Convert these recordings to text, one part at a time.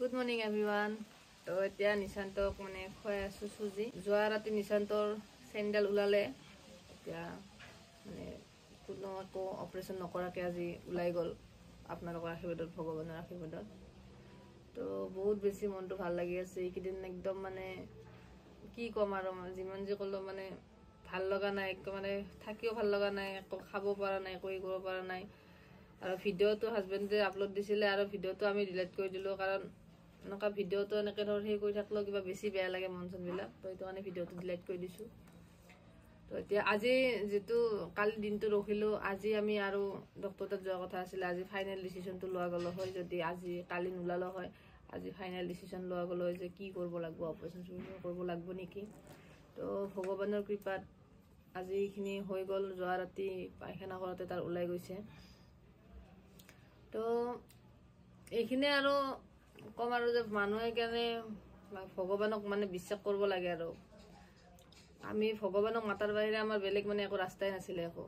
Good morning everyone. তো এতিয়া নিশান্তক মানে খুৱাই আছো সুজি। যোৱা ৰাতি নিশান্তৰ চেণ্ডেল ওলালে। এতিয়া মানে কোনো একো অপাৰেশ্যন নকৰাকে আজি ওলাই গ'ল আপোনালোকৰ আশীৰ্বাদত, ভগৱানৰ আশীৰ্বাদত। তো বহুত বেছি মনটো ভাল লাগি আছে এইকেইদিন। একদম মানে কি ক'ম আৰু, যিমান যি ক'লেও মানে ভাল লগা নাই, একদম মানে থাকিও ভাল লগা নাই, একো খাব পৰা নাই, একো কৰিব পৰা নাই। আৰু ভিডিঅ'টো হাজবেণ্ডে আপলোড দিছিলে আৰু ভিডিঅ'টো আমি ডিলিট কৰি দিলোঁ, কাৰণ এনেকুৱা ভিডিঅ'টো এনেকৈ ধৰ সেই কৰি থাকিলেও কিবা বেছি বেয়া লাগে মন চনবিলাক। তো সেইটো কাৰণে ভিডিঅ'টো ডিলিট কৰি দিছোঁ। তো এতিয়া আজি যিটো কালি দিনটো ৰখিলোঁ, আজি আমি আৰু ডক্টৰ তাত যোৱা কথা আছিলে। আজি ফাইনেল ডিচিশ্যনটো লোৱা গ'লো হয়, যদি আজি কালি নোলালো হয়। আজি ফাইনেল ডিচিশ্যন লোৱা গ'লো হয় যে কি কৰিব লাগিব, অপাৰেশ্যন কৰিব লাগিব নেকি। তো ভগৱানৰ কৃপাত আজি এইখিনি হৈ গ'ল। যোৱা ৰাতি পায়খানা ঘৰতে তাৰ ওলাই গৈছে। তো এইখিনি আৰু ক'ম আৰু যে মানুহে কাৰণে ভগৱানক মানে বিশ্বাস কৰিব লাগে। আৰু আমি ভগৱানক মাতাৰ বাহিৰে আমাৰ বেলেগ মানে একো ৰাস্তাই নাছিলে একো।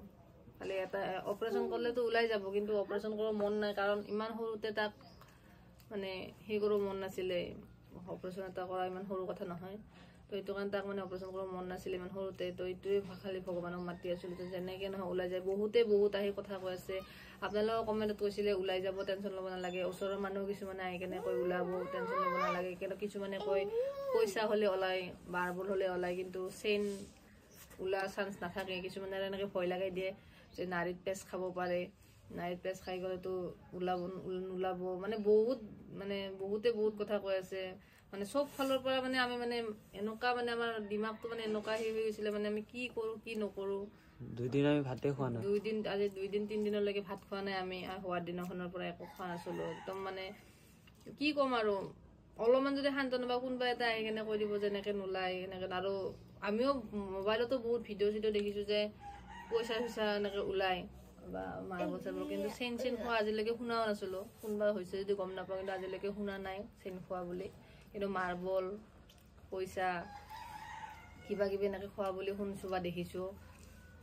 খালি এটা অপাৰেশ্যন কৰিলেতো ওলাই যাব, কিন্তু অপাৰেশ্যন কৰিব মন নাই, কাৰণ ইমান সৰুতে তাক মানে সেই কৰিব মন নাছিলে। অপাৰেশ্যন এটা কৰা ইমান সৰু কথা নহয়। তো সেইটো কাৰণে তাক মানে অপাৰেশ্যন কৰিব মন নাছিলে ইমান সৰুতে। তো এইটোৱে খালি ভগৱানক মাতি আছিলোঁ যে যেনেকৈ নহয় ওলাই যায়। বহুত আহি কথা কৈ আছে। আপোনালোকৰ কমেণ্টত কৈছিলে ওলাই যাব, টেনশ্যন ল'ব নালাগে। ওচৰৰ মানুহ কিছুমানে আহি কেনে কৈ ওলাব, টেনশ্যন ল'ব নালাগে। কিন্তু কিছুমানে কয় পইচা হ'লে ওলাই, মাৰ্বল হ'লে ওলাই, কিন্তু চেইন ওলোৱা চান্স নাথাকে। কিছুমানে এনেকৈ ভয় লগাই দিয়ে যে নাড়ীত পেচ খাব পাৰে, নাড়ীত পেচ খাই গ'লেতো নোলাব। মানে বহুতে বহুত কথা কৈ আছে। মানে চব ফালৰ পৰা মানে আমি মানে এনেকুৱা মানে আমাৰ দিমাগটো মানে এনেকুৱা হেৰি হৈ গৈছিলে, মানে আমি কি কৰোঁ কি নকৰোঁ। 2 দিন আমি ভাতে খোৱা নাই। 2 দিন 3 দিনলৈকে ভাত খোৱা নাই আমি। হোৱাৰ দিনাখনৰ পৰা একো খোৱা নাছিলোঁ। একদম মানে কি ক'ম আৰু, অলপমান যদি শান্তনা বা কোনোবা এটা আহি কেনে কৈ দিব যেনেকৈ নোলায় এনেকৈ। আৰু আমিও মোবাইলতো বহুত ভিডিঅ' দেখিছোঁ যে পইচা এনেকৈ ওলায় বা মাৰ্বল চাৰ্বল, কিন্তু চেইন খোৱা আজিলৈকে শুনাও নাছিলোঁ। কোনোবা হৈছে যদি গম নাপাওঁ, কিন্তু আজিলৈকে শুনা নাই চেইন খোৱা বুলি। কিন্তু মাৰ্বল, পইচা কিবা কিবি এনেকৈ খোৱা বুলি শুনিছোঁ বা দেখিছোঁ।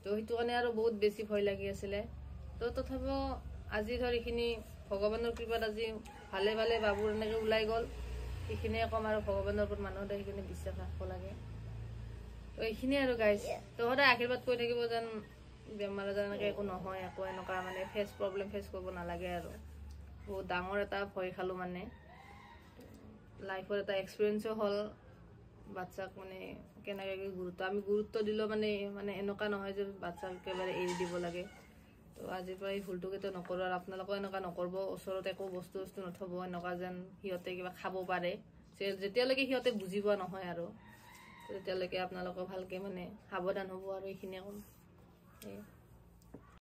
তো সেইটো কাৰণে আৰু বহুত বেছি ভয় লাগি আছিলে। তো তথাপিও আজি ধৰ এইখিনি ভগৱানৰ কৃপাত আজি ভালে বাবুৰ এনেকৈ ওলাই গ'ল। সেইখিনিয়ে ক'ম। আৰু ভগৱানৰ ওপৰত মানুহৰ সেইখিনি বিশ্বাস ৰাখিব লাগে। তো এইখিনিয়ে আৰু গাইজ। তো সদায় আশীৰ্বাদ কৰি থাকিব যেন বেমাৰ আজাৰ এনেকৈ একো নহয়, একো এনেকুৱা মানে প্ৰব্লেম ফেচ কৰিব নালাগে। আৰু বহুত ডাঙৰ এটা ভয় খালোঁ, মানে লাইফৰ এটা এক্সপিৰিয়েঞ্চো হ'ল। বাচ্চাক মানে কেনেকৈ আমি গুৰুত্ব দিলেও মানে এনেকুৱা নহয় যে বাচ্চাক একেবাৰে এৰি দিব লাগে। তো আজিৰ পৰা এই ভুলটো কেতিয়াও নকৰোঁ। আৰু আপোনালোকেও এনেকুৱা নকৰিব। ওচৰত একো বস্তু নথব এনেকুৱা যেন সিহঁতে কিবা খাব পাৰে, যেতিয়ালৈকে সিহঁতে বুজি পোৱা নহয়। আৰু তেতিয়ালৈকে আপোনালোকে ভালকৈ মানে সাৱধান হ'ব। আৰু এইখিনিয়ে ক'ম।